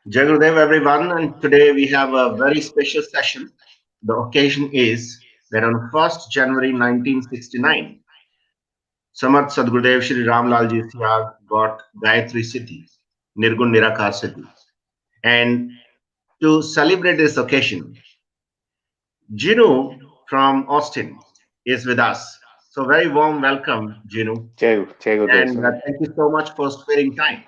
Jai Gurudev, everyone, and today we have a very special session. The occasion is that on 1st January 1969, Samat Sadgurudev Shri Ramlal Ji Siyag got Gayatri Siddhi, Nirgun Nirakar Siddhi. And to celebrate this occasion, Ginu from Austin is with us. So, very warm welcome, Ginu, Jai Gurudev, and sir. thank you so much for sparing time.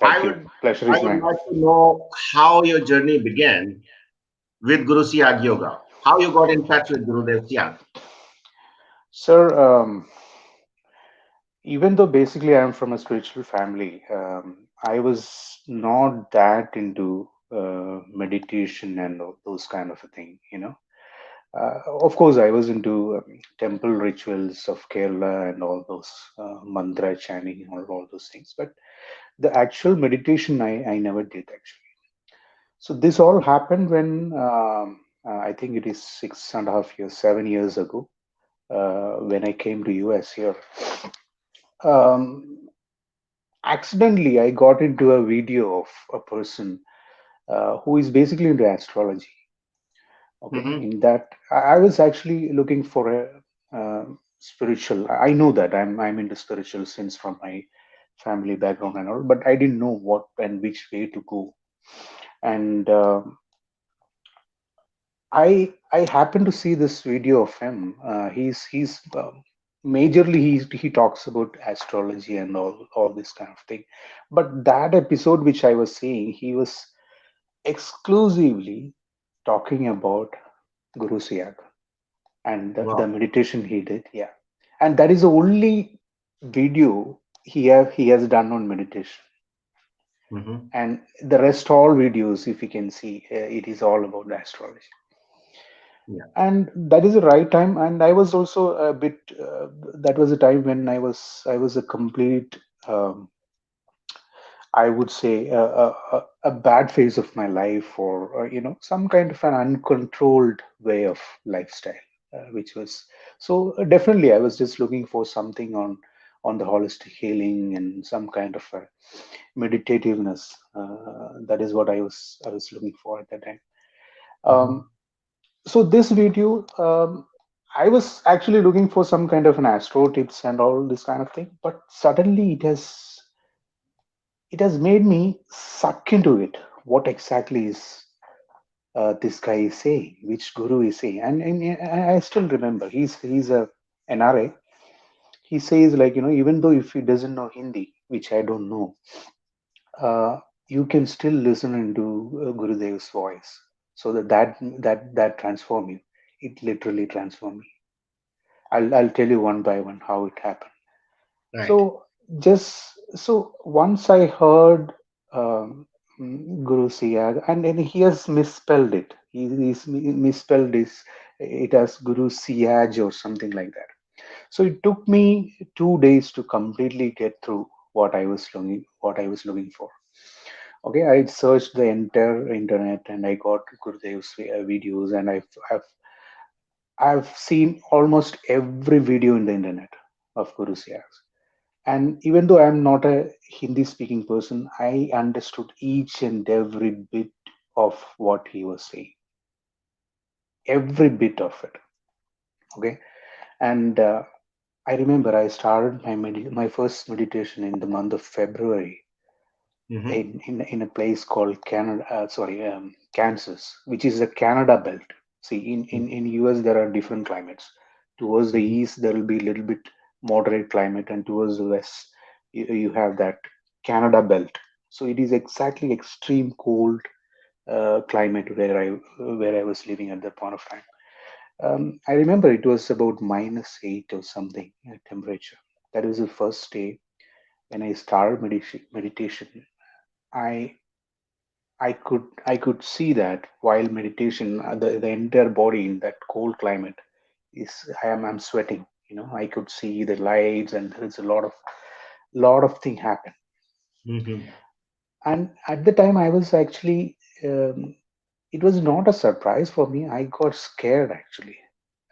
I Thank you. would Pleasure I is would mine. like to know how your journey began with Guru Siyag Yoga. How you got in touch with Gurudev Siyag? Sir, even though basically I'm from a spiritual family, I was not that into meditation and those kind of a thing, you know. Of course, I was into temple rituals of Kerala and all those mantra chanting and all those things. But the actual meditation, I never did actually. So this all happened when I think it is 6.5 years, 7 years ago when I came to US here. Um, Accidentally, I got into a video of a person who is basically into astrology. Okay, Hmm. in that I was actually looking for a spiritual. I know that I'm into spiritual since from my family background and all, but I didn't know what and which way to go. And I happened to see this video of him. He's majorly he talks about astrology and all this kind of thing. But that episode which I was seeing, he was exclusively talking about Guru Siyag and the Wow. meditation he did. Yeah, and that is the only video he has done on meditation. Hmm. And the rest all videos, if you can see, it is all about astrology. Yeah. And that is the right time, and I was also a bit that was a time when I was a complete I would say a bad phase of my life, or some kind of an uncontrolled way of lifestyle, which was so definitely I was just looking for something on the holistic healing and some kind of a meditativeness. That is what I was looking for at that time. um, Hmm. so this video, I was actually looking for some kind of an astro tips and all this kind of thing, but suddenly it has made me suck into it. What exactly is this guy is saying, which guru is saying? And I still remember he's a NRA. He says, like, even though if he doesn't know Hindi, which I don't know, uh, you can still listen into Gurudev's voice, so that transform you. It literally transformed me. I'll tell you one by one how it happened. Right. So just so once I heard Guru Siyag, and he has misspelled it. He's misspelled it as Guru Siyaj or something like that. So it took me 2 days to completely get through what I was looking for. Okay, I searched the entire internet and I got Gurudev's videos, and I've seen almost every video in the internet of Guru Siyag. And even though I'm not a Hindi speaking person, I understood each and every bit of what he was saying, every bit of it. Okay. And I remember I started my first meditation in the month of February Hmm. in a place called Kansas, which is a Canada belt. See, in US, there are different climates. Towards the Hmm. east, there will be a little bit moderate climate, and towards the west, you have that Canada belt. So it is exactly extreme cold climate where I was living at that point of time. I remember it was about -8 or something temperature. That was the first day when I started meditation. I I could see that while meditation, the entire body in that cold climate is I'm sweating. I could see the lights, and there is a lot of thing happen. Hmm. And at the time, I was actually it was not a surprise for me. I got scared actually.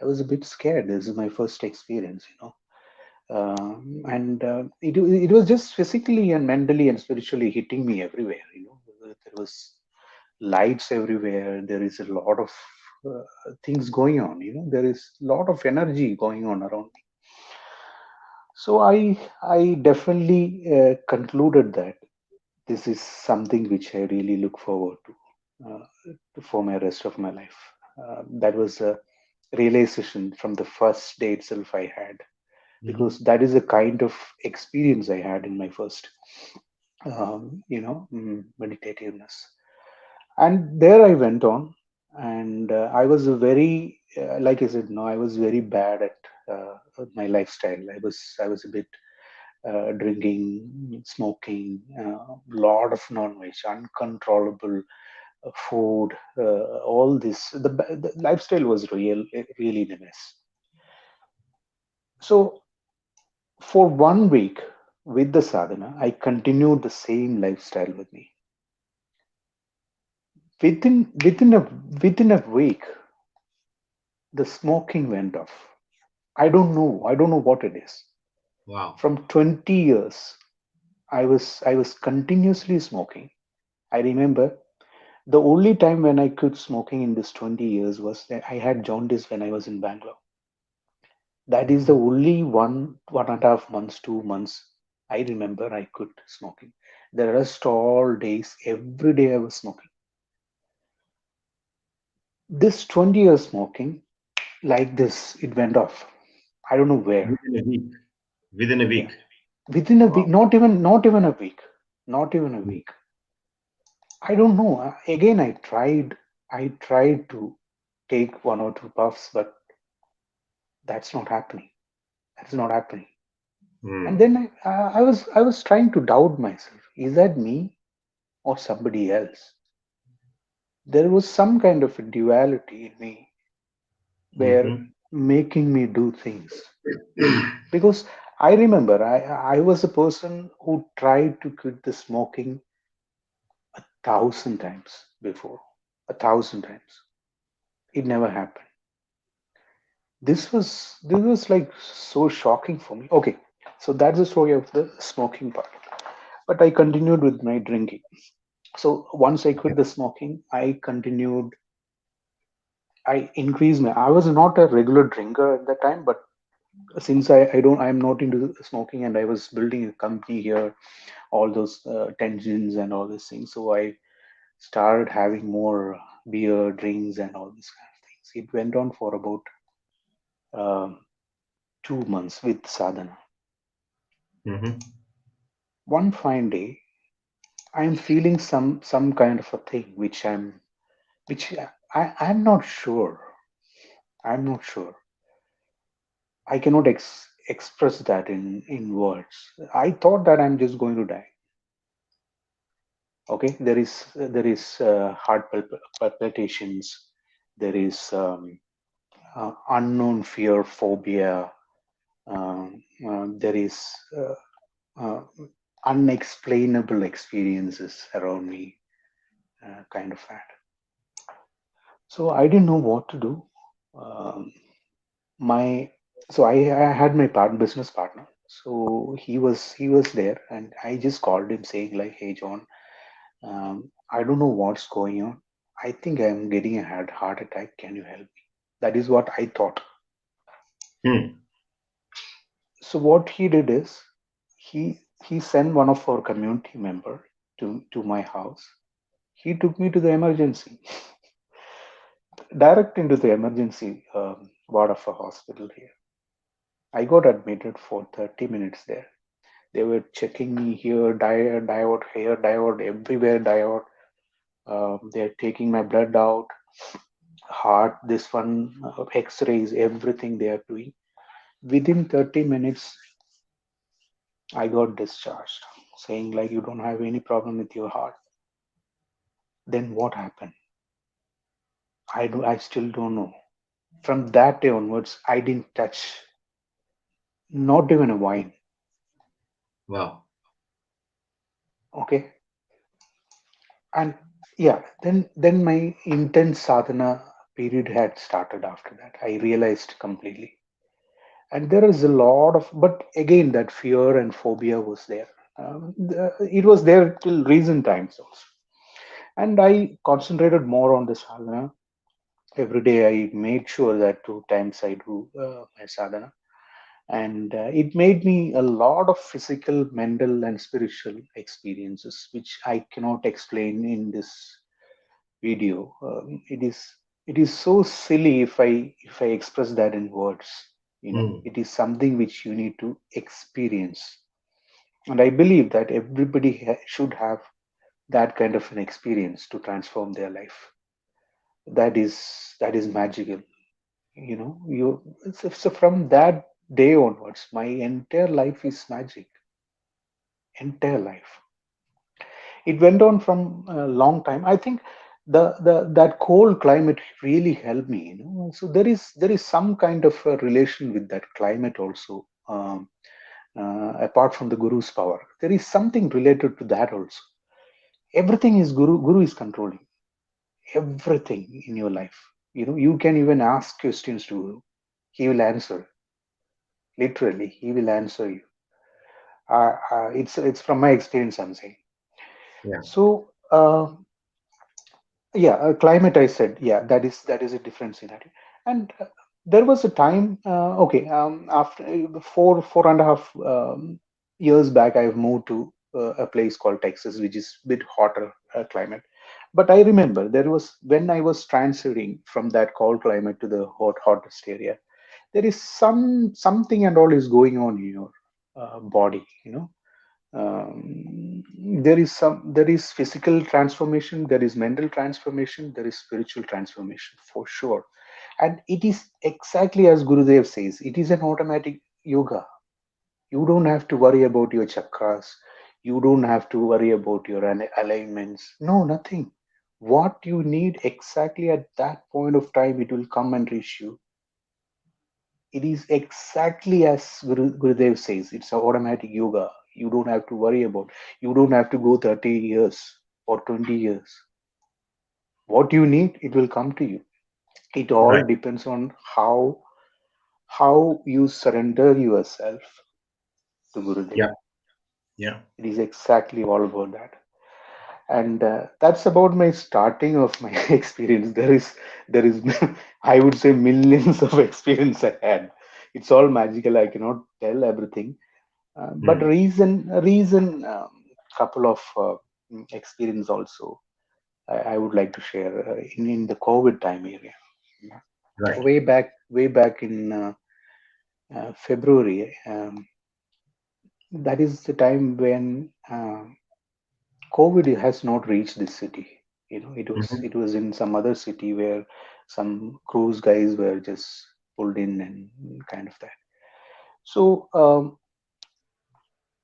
I was a bit scared. This is my first experience. And it was just physically and mentally and spiritually hitting me everywhere. was lights everywhere. There is a lot of things going on. There is a lot of energy going on around me. So I definitely concluded that this is something which I really look forward for my rest of my life. That was a realization from the first day itself I had, Hmm. because that is the kind of experience I had in my first, meditativeness. And there I went on, and I was a very, like I said, no, I was very bad at my lifestyle. I was a bit drinking, smoking, lot of non-veg, uncontrollable food, all this. The lifestyle was really in a mess. So for 1 week with the sadhana, I continued the same lifestyle with me. Within a week, the smoking went off. I don't know what it is. Wow. From 20 years, I was continuously smoking. I remember the only time when I quit smoking in this 20 years was that I had jaundice when I was in Bangalore. That is the Mhm. only 1.5 months, 2 months I remember I quit smoking. The rest all days, every day I was smoking. This 20 years smoking, like this, it went off. I don't know where. Within a week. Within a Yeah. week. Within a week, Wow. not even a week. Not even a week. I don't know. Again, I tried to take one or two puffs, but that's not happening. That's not happening. And Hmm. then I was trying to doubt myself. Is that me or somebody else? There was some kind of a duality in me where Hmm. making me do things. Because I remember I was a person who tried to quit the smoking 1,000 times before. 1,000 times. It never happened. This was like so shocking for me. Okay, so that's the story of the smoking part. But I continued with my drinking. So once I quit the smoking, I increased my. I was not a regular drinker at that time, but since I'm not into smoking, and I was building a company here, all those tensions and all these things. So I started having more beer, drinks, and all these kind of things. It went on for about um 2 months with sadhana. Hmm. One fine day, I'm feeling some kind of a thing which I'm not sure. I'm not sure. I cannot express that in words. I thought that I'm just going to die. Okay, there is heart palpitations. There is unknown fear, phobia. There is uh, unexplainable experiences around me, kind of that. So I didn't know what to do. Um, my so I had my business partner. So he was there, and I just called him saying like, "Hey John, I don't know what's going on. I think I'm getting a heart attack. Can you help me?" That is what I thought. Hmm. So what he did is he sent one of our community member to my house. He took me to the emergency, direct into the emergency ward of a hospital here. I got admitted for 30 minutes there. They were checking me here, diode, here, diode, everywhere, diode. They're taking my blood out, heart, this one, X-rays, everything they are doing. Within 30 minutes, I got discharged, saying like you don't have any problem with your heart. Then what happened? I still don't know. From that day onwards, I didn't touch not even a wine. Wow. Okay, and yeah, then my intense sadhana period had started after that. I realized completely, and there is a lot of, but again that fear and phobia was there. It was there till recent times also. And I concentrated more on the sadhana. Every day I made sure that 2 times I do my sadhana, and it made me a lot of physical, mental, and spiritual experiences which I cannot explain in this video. It is so silly if I express that in words. Mm. It is something which you need to experience, and I believe that everybody should have that kind of an experience to transform their life. That is magical. So from that day onwards, my entire life is magic. Entire life. It went on from a long time. I think the that cold climate really helped me. So there is some kind of a relation with that climate also. Apart from the guru's power, there is something related to that also. Everything is guru is controlling everything in your life. You can even ask questions to guru. He will answer. Literally, he will answer you. It's from my experience, I'm saying. Yeah. So yeah, climate, I said, yeah, that is a different scenario. And there was a time, okay, after 4.5 years back, I've moved to a place called Texas, which is a bit hotter climate. But I remember there was, when I was transferring from that cold climate to the hottest area, there is something and all is going on in your body. There is physical transformation, there is mental transformation, there is spiritual transformation for sure. And it is exactly as Gurudev says, it is an automatic yoga. You don't have to worry about your chakras, you don't have to worry about your alignments, no, nothing. What you need exactly at that point of time, it will come and reach you. It is exactly as Gurudev says. It's an automatic yoga. You don't have to worry about. You don't have to go 30 years or 20 years. What you need, it will come to you. It all Right. depends on how you surrender yourself to Gurudev. Yeah. Yeah. It is exactly all about that. And that's about my starting of my experience. There is I would say millions of experience I had. It's all magical. I cannot tell everything. But Mm. reason couple of experience also I would like to share in the COVID time area. Right. Way back in February. That is the time when COVID has not reached this city. It was Hmm. it was in some other city where some cruise guys were just pulled in and kind of that. So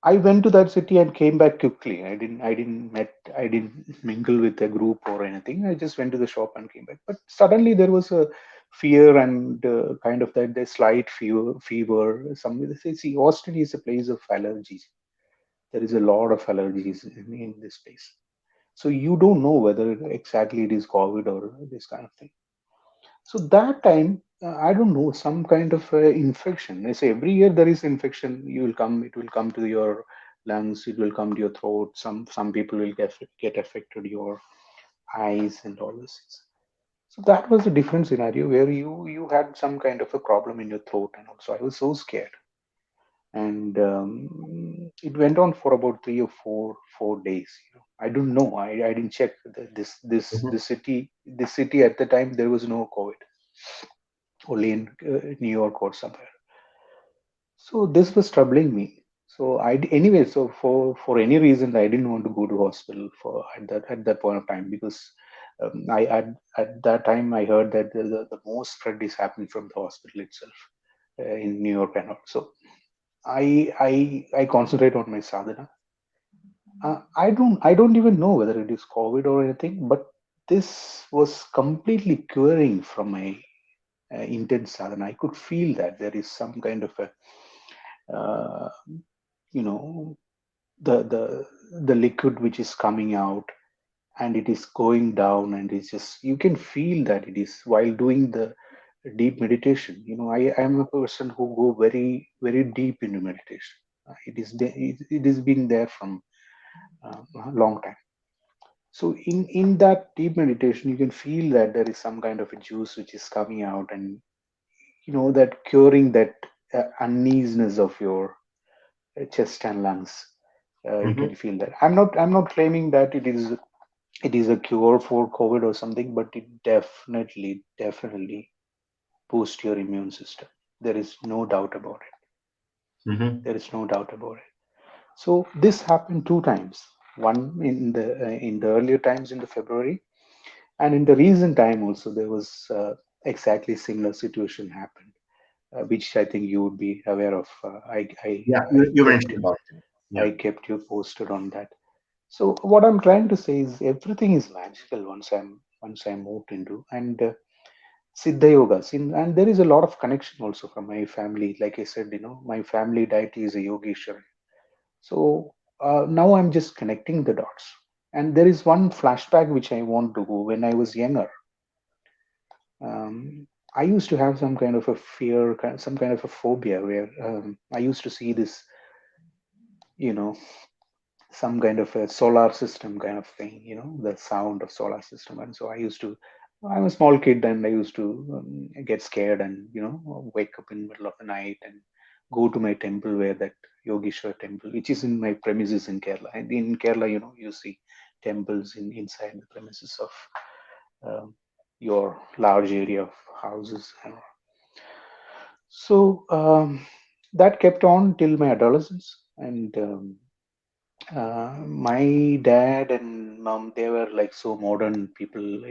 I went to that city and came back quickly. I didn't mingle with a group or anything. I just went to the shop and came back. But suddenly there was a fear and kind of that the slight fever. Some they say, see, Austin is a place of allergies. There is a lot of allergies in this place. So you don't know whether exactly it is COVID or this kind of thing. So that time, I don't know, some kind of infection. They say every year there is infection. It will come to your lungs. It will come to your throat. Some people will get affected your eyes and all those things. So that was a different scenario where you had some kind of a problem in your throat, and also I was so scared. And it went on for about 3 or 4 days. I don't know. I didn't check Hmm. this city at the time. There was no COVID, only in New York or somewhere. So this was troubling me. So anyway. So for any reason, I didn't want to go to hospital for at that point of time, because I at that time I heard that the most spread is happening from the hospital itself in New York and all. So I concentrate on my sadhana. I don't even know whether it is COVID or anything, but this was completely curing from my intense sadhana. I could feel that there is some kind of a uh, you know the liquid which is coming out, and it is going down, and it's just you can feel that it is while doing the deep meditation. I am a person who go very very deep into meditation. It is been there from a long time. So in that deep meditation, you can feel that there is some kind of a juice which is coming out, and that curing that uneasiness of your chest and lungs. You Hmm. can feel that. I'm not claiming that it is a cure for COVID or something, but it definitely boosts your immune system. There is no doubt about it. Hmm. There is no doubt about it. So this happened two times. One in the earlier times in the February, and in the recent time also there was exactly similar situation happened, which I think you would be aware of. Yeah, I you kept mentioned about it. Yeah. I kept you posted on that. So what I'm trying to say is everything is magical once I moved into, and Siddha Yoga. And there is a lot of connection also from my family. Like I said, my family deity is a Yogeshwar. So now I'm just connecting the dots. And there is one flashback which I want to go. When I was younger, I used to have some kind of a fear, some kind of a phobia, where I used to see this, you know, some kind of a solar system kind of thing, the sound of solar system. And so I'm a small kid, and I used to get scared and, wake up in the middle of the night and go to my temple, where that Yogeshwar temple, which is in my premises in Kerala. And in Kerala, you see temples inside the premises of your large area of houses. So that kept on till my adolescence. And my dad and mom, they were like so modern people,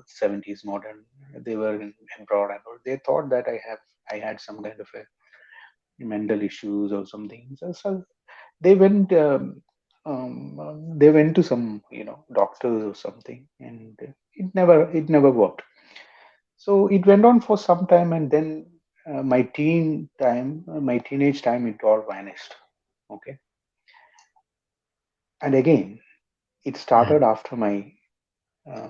70s modern. They were in abroad and all. They thought that I had some kind of a mental issues or something. So they went to some, doctors or something, and it never worked. So it went on for some time, and then my teenage time, it all vanished. Okay, and again, it started Mm. after my uh,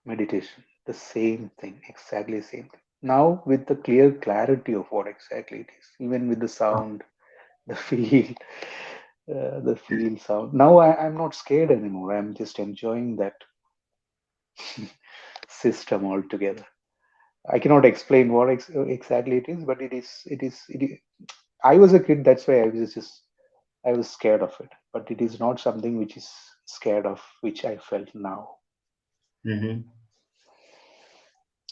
meditation. The same thing, exactly same thing. Now with the clear clarity of what exactly it is, even with the sound, the feel, the feel sound. Now I'm not scared anymore. I'm just enjoying that system altogether. I cannot explain what exactly it is, but it is. I was a kid, that's why I was scared of it. But it is not something which is scared of, which I felt now. Hmm.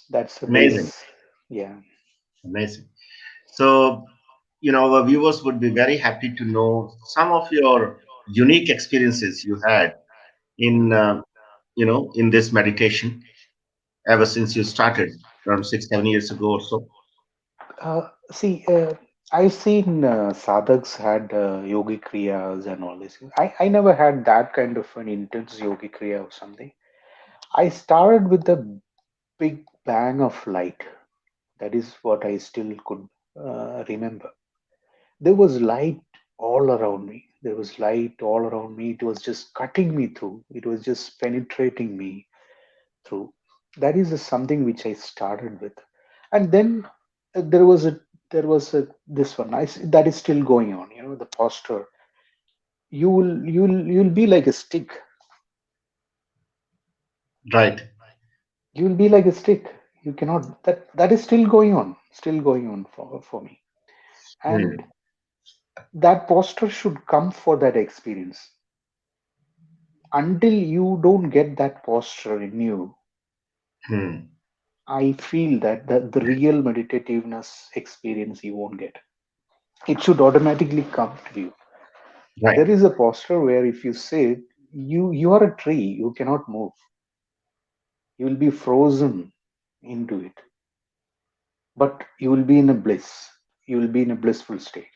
That's the Amazing. base. Yeah. Amazing. So, our viewers would be very happy to know some of your unique experiences you had in this meditation ever since you started around 6, 7 years ago or so. See, I've seen sadhaks had yogic kriyas and all this. I never had that kind of an intense yogic kriya or something. I started with a big bang of light. That is what I still could remember. There was light all around me. There was light all around me. It was just cutting me through. It was just penetrating me through. That is something which I started with, and then there was a this one. That is still going on. The posture. You'll be like a stick. Right. You'll be like a stick. You cannot. That is still going on. Still going on for me. And Hmm. that posture should come for that experience. Until you don't get that posture in you, Hmm. I feel that the real meditativeness experience you won't get. It should automatically come to you. Right. There is a posture where if you sit, you are a tree, you cannot move. You will be frozen into it, but you will be in a bliss. You will be in a blissful state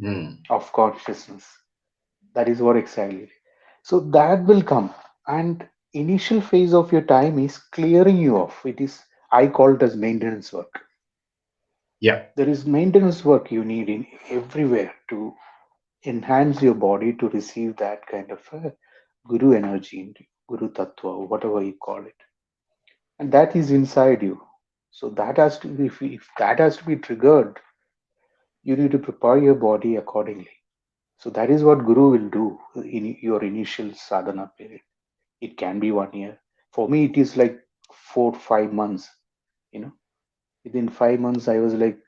Hmm. of consciousness. That is what exactly. So that will come, and initial phase of your time is clearing you off. It is, I call it as maintenance work. Yeah. There is maintenance work you need in everywhere to enhance your body to receive that kind of a guru energy into you, guru tattva, whatever you call it, and that is inside you. So that has to be, if that has to be triggered, you need to prepare your body accordingly. So that is what guru will do in your initial sadhana period. It can be 1 year. For me, it is like 4 5 months. You know, within 5 months, I was like,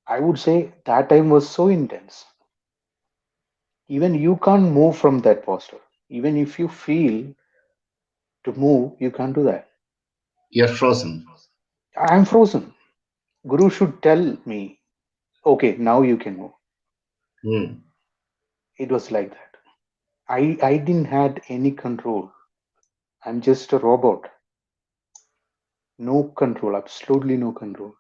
I would say that time was so intense. Even you can't move from that posture. Even if you feel to move, you can't do that. You're frozen. I'm frozen. Guru should tell me, okay, now you can move. Hmm. It was like that. I didn't had any control. I'm just a robot. No control, absolutely no control.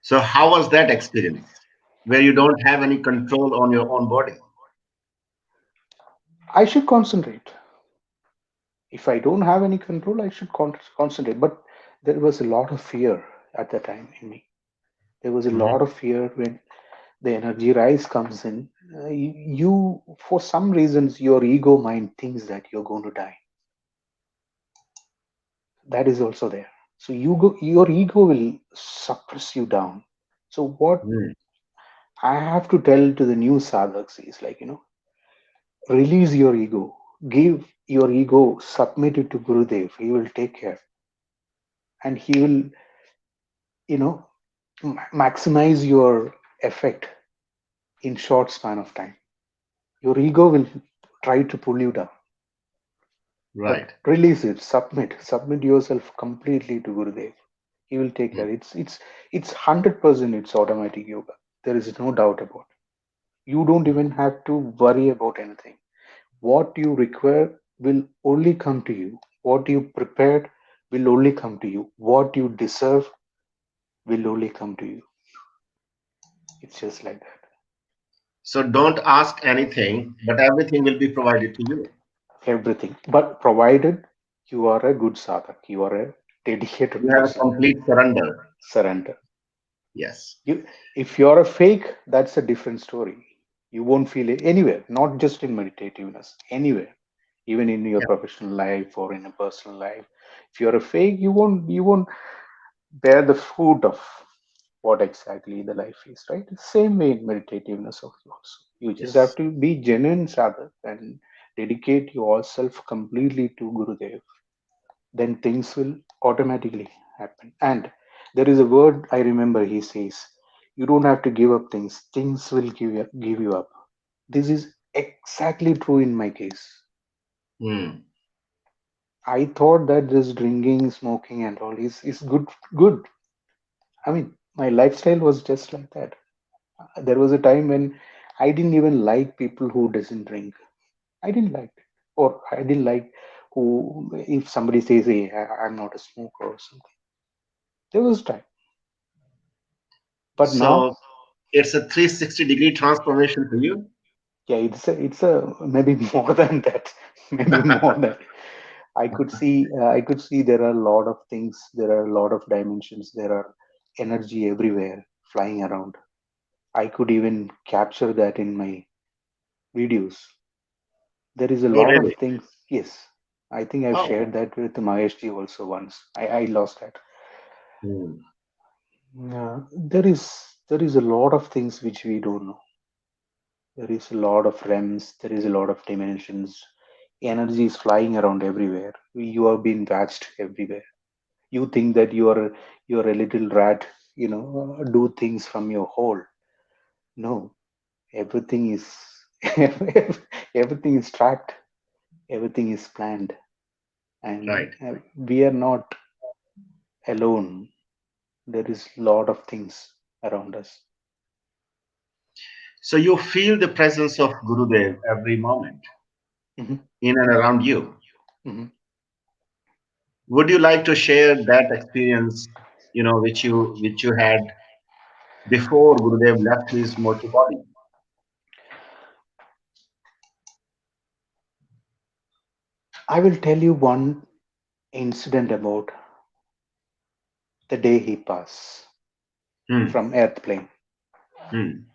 So, how was that experience where you don't have any control on your own body? I should concentrate. If I don't have any control, I should concentrate. But there was a lot of fear at the time in me. There was a Mhm. lot of fear when the energy rise comes in. You, for some reasons, your ego mind thinks that you're going to die. That is also there. So your ego will suppress you down. So what Hmm. I have to tell to the new sadhaks is like, release your ego, give your ego, submit it to Gurudev. He will take care, and he will, you know, maximize your effect in short span of time. Your ego will try to pull you down, but Right. release it, submit yourself completely to Gurudev. He will take Hmm. care. It's 100%. It's automatic yoga. There is no doubt about it. You don't even have to worry about anything. What you require will only come to you. What you prepared will only come to you. What you deserve will only come to you. It's just like that. So, don't ask anything, but everything will be provided to you. Everything. But provided you are a good sadhak, you are a dedicated You have a person, complete surrender. surrender. Yes. You, if you're a fake, that's a different story. You won't feel it anywhere, not just in meditativeness, anywhere, even in your Yeah. professional life or in a personal life. If you're a fake, you won't bear the fruit of what exactly the life is, right? Same way in meditativeness also. You just have Yes. to be genuine sadhak and dedicate yourself completely to Gurudev. Then things will automatically happen. And there is a word I remember he says, you don't have to give up things, things will give you up. This is exactly true in my case. Hmm. I thought that this drinking, smoking, and all is good. I mean, my lifestyle was just like that. There was a time when I didn't even like people who doesn't drink. I didn't like it. Or I didn't like who, if somebody says, hey, I'm not a smoker or something. There was time. But now, So, it's a 360-degree transformation for you. yeah, it's a maybe more than that. Maybe more than I could see there are a lot of things, there are a lot of dimensions, there are energy everywhere flying around. I could even capture that in my videos. There is a Oh, lot of really? things. Yes, I think I've Oh. shared that with Maheshji also once. I lost that. Hmm. Yeah, there is a lot of things which we don't know. There is a lot of realms. There is a lot of dimensions. Energy is flying around everywhere. You are being watched everywhere. You think that you're a little rat. Do things from your hole. No, everything is everything is tracked. Everything is planned, and Right. we are not alone. There is a lot of things around us. So, you feel the presence of Gurudev every moment Hmm. in and around you. Hmm. Would you like to share that experience, which you had before Gurudev left his mortal body? I will tell you one incident about the day he passed Hmm. from earth plane. Hmm.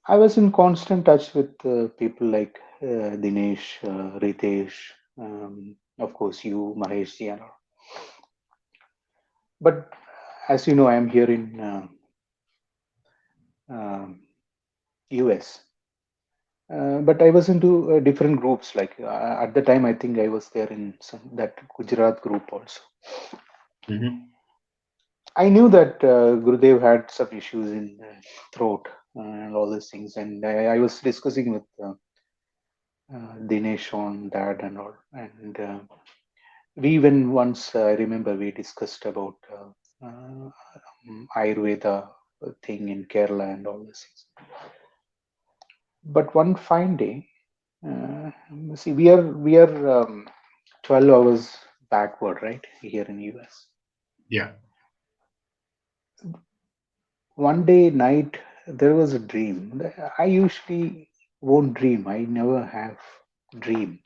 I was in constant touch with people like Dinesh, Ritesh, of course you, Mahesh, and all. But as you know, I am here in US. But I was into different groups. Like at the time, I think I was there in some that Gujarat group also. Hmm. I knew that Gurudev had some issues in throat and all these things, and I was discussing with Dinesh on that and all. And we even once I remember we discussed about Ayurveda thing in Kerala and all these things. But one fine day, see, we are 12 hours backward, right, here in US. Yeah. One day night, there was a dream. I usually won't dream. I never have dream.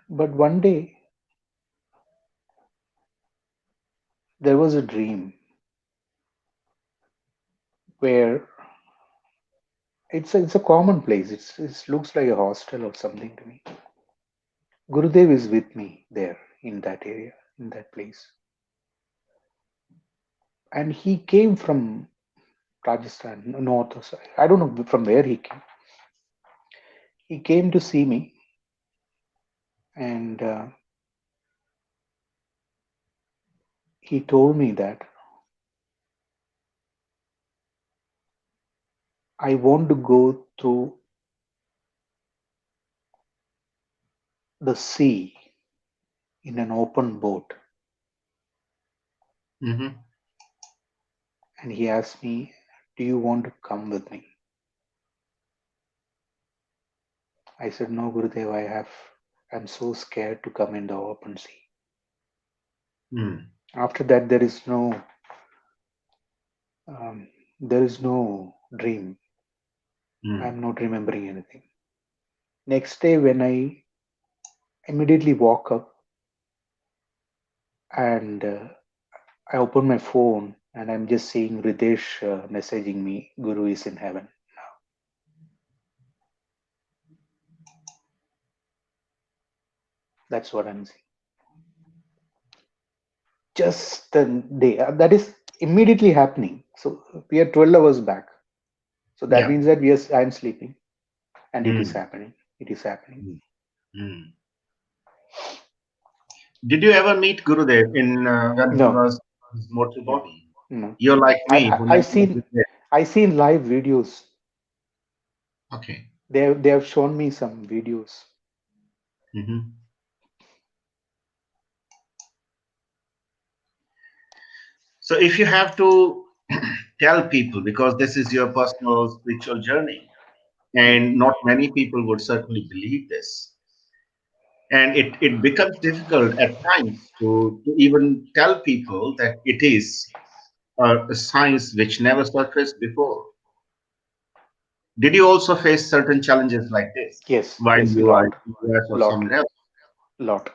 But one day there was a dream where it's a common place. It looks like a hostel or something to me. Gurudev is with me there in that area, in that place, and he came from Rajasthan, north or south. I don't know from where he came. He came to see me, and he told me that I want to go through the sea in an open boat. Hmm. And he asked me, "Do you want to come with me?" I said, "No, Gurudev, I'm so scared to come in the open sea." Mm. After that, um, there is no dream. Mm. I'm not remembering anything. Next day, when I immediately woke up and I open my phone and I'm just seeing Ritesh messaging me, "Guru is in heaven." That's what I'm saying. Just the day that is immediately happening. So we are 12 hours back. So that Yeah. means that yes, I'm sleeping and it is Mm. happening. It is happening. Mm. Mm. Did you ever meet Gurudev in when he No, was in his mortal no, body? no. You're like I, me, I who I never met seen Gurudev. I seen live videos. Okay. They have shown me some videos. Hmm. So if you have to tell people, because this is your personal spiritual journey, Mm. and not many people would certainly believe this, and it becomes difficult at times to even tell people that it is a science which never surfaced before. Did you also face certain challenges like this Yes, while yes, you are lot, in US or lot, somewhere else? lot.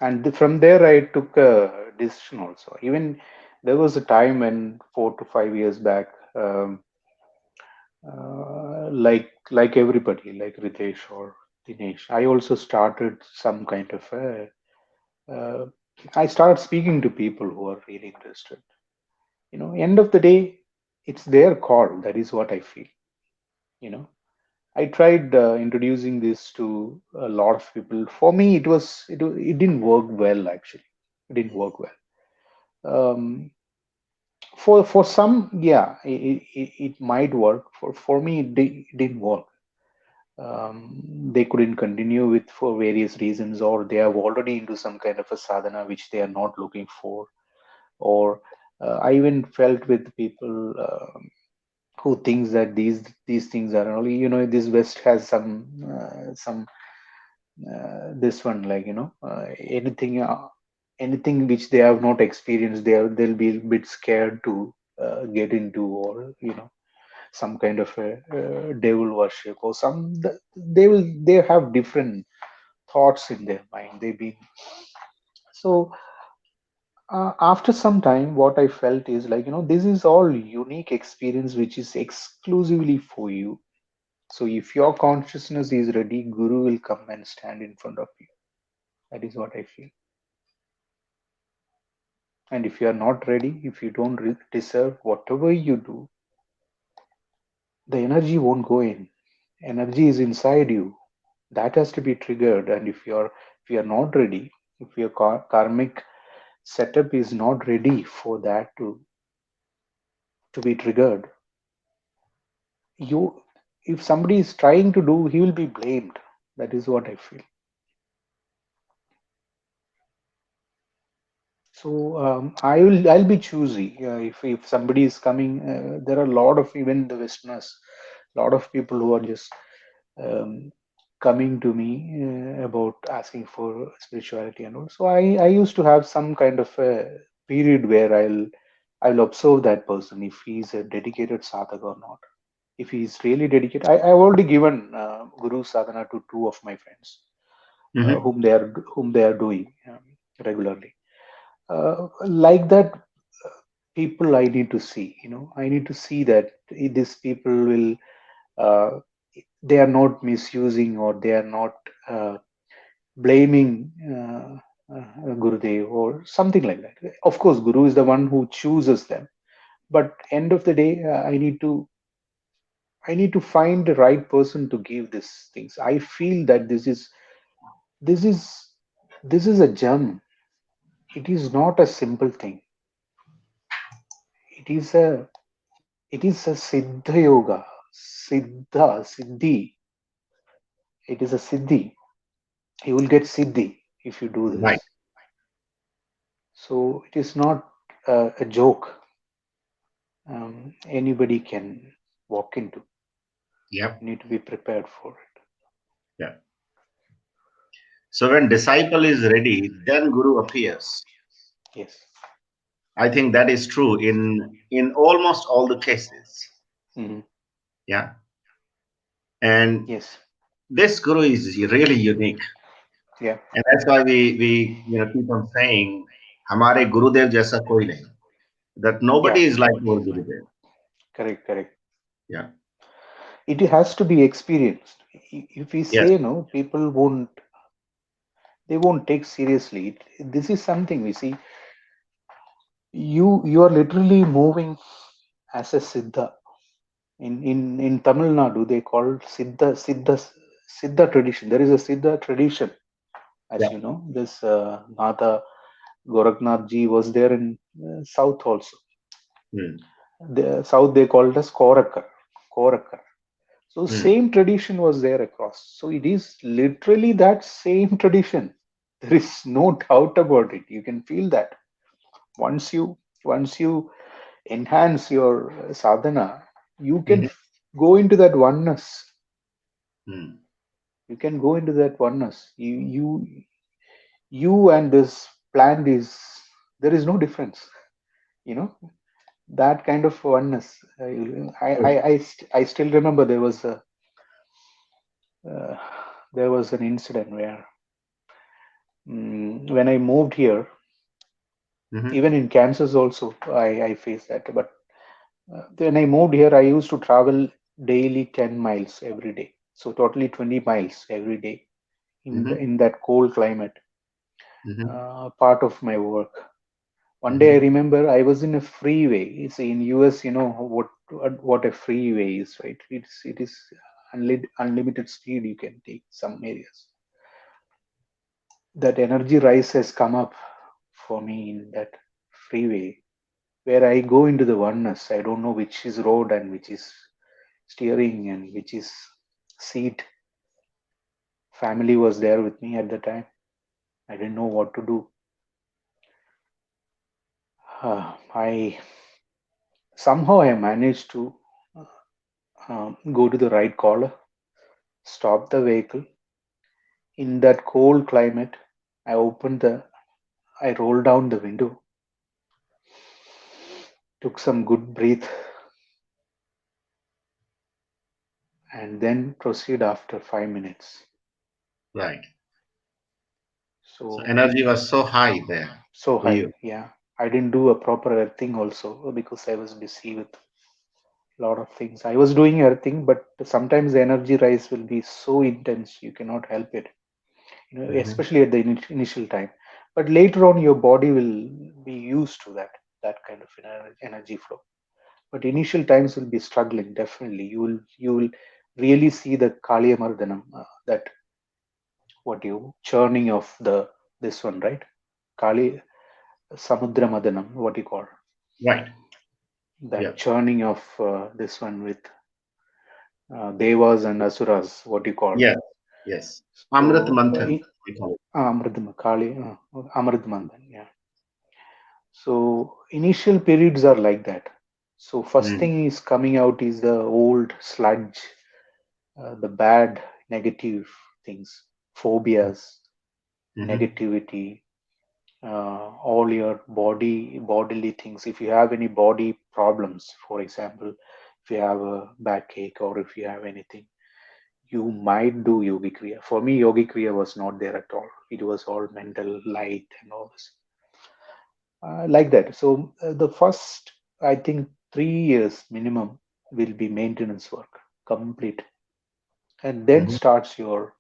And from there, I took a decision also. Even there was a time when 4 to 5 years back, like everybody, like Ritesh or Dinesh, I also started some kind of a. Uh, I started speaking to people who are really interested. End of the day, it's their call. That is what I feel. You know, I tried introducing this to a lot of people. For me, it didn't work well actually. It didn't work well. For some, yeah, it might work. For me, it didn't work. They couldn't continue with for various reasons, or they are already into some kind of a sadhana which they are not looking for, or I even felt with people who thinks that these things are only, this West has some this one, like, anything which they have not experienced, they'll be a bit scared to get into, or some kind of a devil worship, or they have different thoughts in their mind. They've been so after some time, what I felt is, like, this is all unique experience which is exclusively for you. So if your consciousness is ready, Guru will come and stand in front of you. That is what I feel. And if you are not ready, if you don't deserve whatever you do, the energy won't go in. Energy is inside you. That has to be triggered. And if you're not ready, if your karmic setup is not ready for that to be triggered, you if somebody is trying to do, he will be blamed. That is what I feel. So I'll be choosy. If somebody is coming, there are a lot of, even the Westerners, a lot of people who are just um, coming to me about asking for spirituality and all. So I used to have some kind of a period where I'll observe that person if he's a dedicated sadhaka or not. If he's really dedicated, I've already given Guru Sadhana to two of my friends, Hmm. whom they are doing regularly. Like that, people I need to see. I need to see that these people will, uh, they are not misusing, or they are not blaming Gurudev or something like that. Of course, Guru is the one who chooses them, but end of the day, I need to find the right person to give these things. I feel that this is this is a gem. It is not a simple thing. It is a Siddha Yoga. Siddhi. It is a Siddhi. You will get Siddhi if you do Right. this. So it is not a joke. Anybody can walk into. Yep. You need to be prepared for it. Yeah. So when disciple is ready, then Guru appears. Yes. I think that is true in almost all the cases. Hmm. Yeah. And Yes. this Guru is really unique. Yeah. And that's why we keep on saying हमारे गुरुदेव जैसा कोई नहीं. That Yeah. nobody is like our Gurudev. Correct. Correct. Yeah. It has to be experienced. If we Yes. say no, people won't. They won't take seriously. This is something we see. You are literally moving as a siddha. In Tamil Nadu, they call Siddha tradition. There is a Siddha tradition, Yeah. as you know. This Nata Goraknath ji was there in South also. Mm. The South they called as Korakar. So Mm. same tradition was there across. So it is literally that same tradition. There is no doubt about it. You can feel that once you enhance your sadhana, you can Mhm. go into that oneness. Mm. You can go into that oneness. You and this plant is, there is no difference. You know that kind of oneness. I still remember uh, there was an incident where, when I moved here, Mhm. even in Kansas also, I faced that. But when I moved here, I used to travel daily 10 miles every day. So totally 20 miles every day Mhm. in that cold climate, Mhm. part of my work. One day I Mhm. remember I was in a freeway. It's in US, you know what a freeway is, right? It is unlimited speed you can take some areas. That energy rise has come up for me in that freeway, where I go into the oneness. I don't know which is road and which is steering and which is seat. Family was there with me at the time. I didn't know what to do. I somehow I managed to go to the right corner, stop the vehicle in that cold climate. I opened the, I rolled down the window, took some good breath, and then proceed after 5 minutes. Right. So So energy was so high there so for high, you. yeah. I didn't do a proper earthing also because I was busy with a lot of things. I was doing earthing, but sometimes the energy rise will be so intense you cannot help it. Mhm. Especially at the initial time. But later on, your body will be used to that kind of energy flow. But initial times will be struggling. Definitely, you will really see the Kaliya Mardanam, that what you churning of the this one, right? Kali Samudra Madanam, what you call Right. Yeah. that churning of this one with Devas and Asuras, what you call. Yes. Yes. Amrit So Manthan, we call it. Amridam Kali, Amridmandan, yeah. So initial periods are like that. So first Mm. thing is coming out is the old sludge, the bad negative things, phobias, Mm-hmm. negativity, all your bodily things. If you have any body problems, for example, if you have a backache or if you have anything, you might do yogic kriya. For me, yogic kriya was not there at all. It was all mental light and all this, like that. So the first, I think, 3 years minimum will be maintenance work, complete, and then Mm-hmm. starts your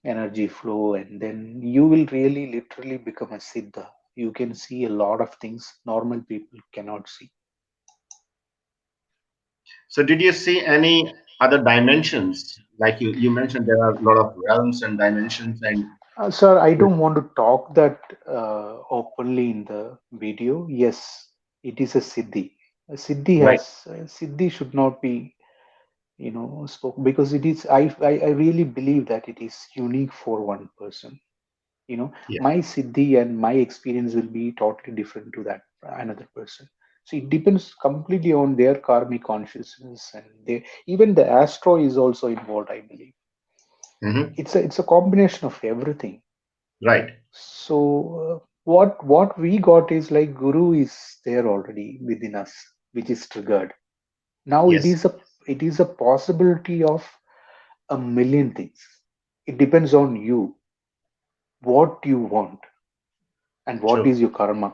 energy flow, and then you will really literally become a siddha. You can see a lot of things normal people cannot see. So, did you see any other dimensions? Like you mentioned, there are a lot of realms and dimensions, and Sir, I don't want to talk that openly in the video. Yes, it is a siddhi. A siddhi right. has siddhi should not be, spoke, because it is. I really believe that it is unique for one person. Yeah. My siddhi and my experience will be totally different to that another person. So it depends completely on their karmic consciousness, and they, even the astro is also involved, I believe. Mm-hmm. It's a combination of everything. Right. So what we got is like guru is there already within us, which is triggered. Now it Yes. is a possibility of a million things. It depends on you, what you want, and what True. is your karma.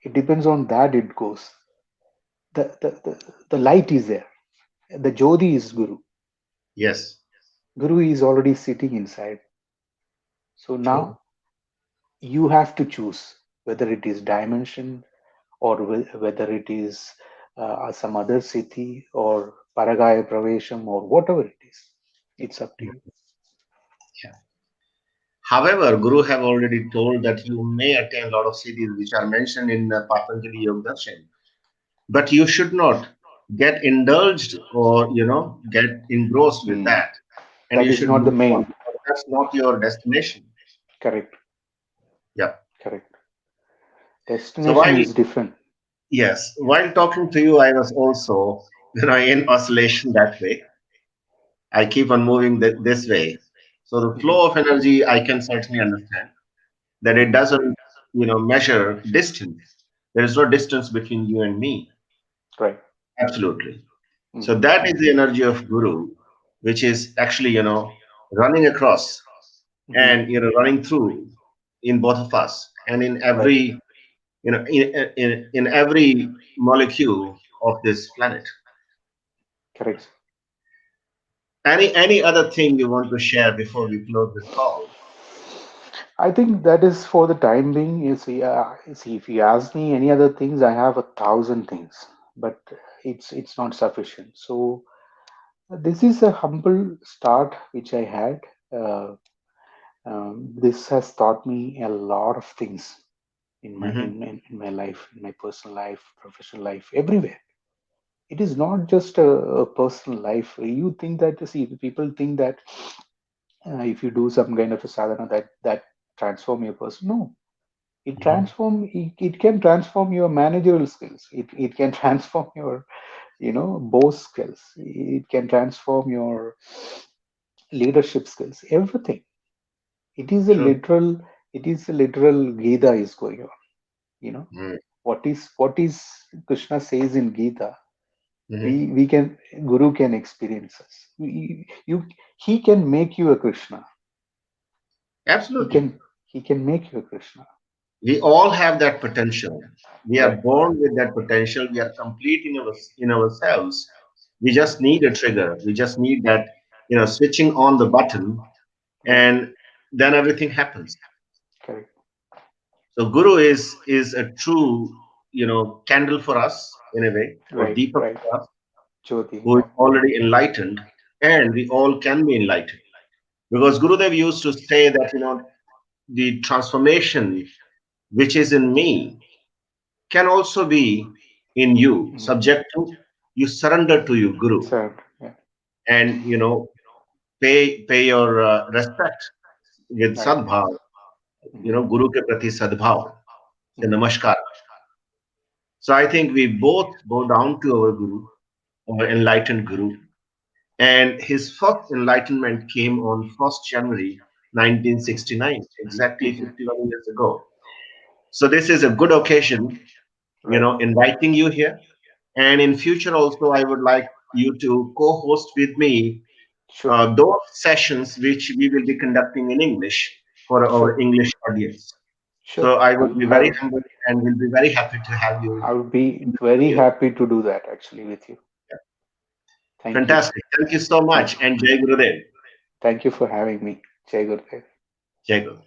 It depends on that it goes. The light is there. The jyoti is guru. Yes. Guru is already sitting inside. So True. now you have to choose whether it is dimension, or whether it is some other city or paragaya pravesham or whatever it is. It's up to you. Yeah. However, Guru have already told that you may attain a lot of siddhis which are mentioned in Patanjali Yoga Darshan, but you should not get indulged or get engrossed with Hmm. that, and That you is should not the move on main. because that's not your destination. Correct. Yeah. Correct. So Destination while is different. yes, while talking to you, I was also in oscillation that way. I keep on moving this way. So the Mhm. flow of energy, I can certainly understand that it Mhm. doesn't measure distance. There is no distance between you and me. Right. Absolutely. So Mhm. that is the energy of Guru, which is actually, running across Mhm. and, running through in both of us and in Right. every, in every molecule of this planet. Correct. Any other thing you want to share before we close this call? I think that is for the time being. See, if you ask me any other things, I have 1,000 things, but it's not sufficient. So this is a humble start which I had. Uh, this has taught me a lot of things in my Hmm. in my life, in my personal life, professional life, everywhere. It is not just a personal life. You think that, see, people think that if you do some kind of a sadhana, that transform your person. No, Hmm. it can transform your managerial skills. It can transform your boss skills. It can transform your leadership skills, everything. It is a Sure. literal, it is a literal Gita is going on. you know Mm-hmm. what is Krishna says in Gita, we Hmm. we can, guru can experience us. He can make you a Krishna. he Absolutely. can he can make you a Krishna. We all have that potential. We are Right. born with that potential. We are complete in ourselves. We just need a trigger. We just need that, switching on the button, Right. and then everything happens. Correct. So Guru is a true, candle for us. in a way, or Right, Deepak right. Jyoti, who is yeah. already enlightened, and we all can be enlightened. Because Gurudev used to say that, the transformation which is in me can also be in you, Mm. subject to you surrender to your Guru, Sir, yeah. and, pay your respect with Right. sadbhav, Hmm. Guru ke prati sadbhav, say Hmm. namaskar. So I think we both bow down to our Guru, our enlightened Guru, and his first enlightenment came on 1st January Hmm. 1969, exactly Hmm. 51 years ago. So this is a good occasion, Right. inviting you here. And in future also, I would like you to co-host with me Sure. those sessions which we will be conducting in English for Sure. our English audience. Sure. So I will be very humble and will be very happy to have you I would be in the very studio. happy to do that actually with you. Thank you. Fantastic. Thank you so Thank much. And Jai Gurudev. thank you for having me. Jai Gurudev. Jai Gurudev.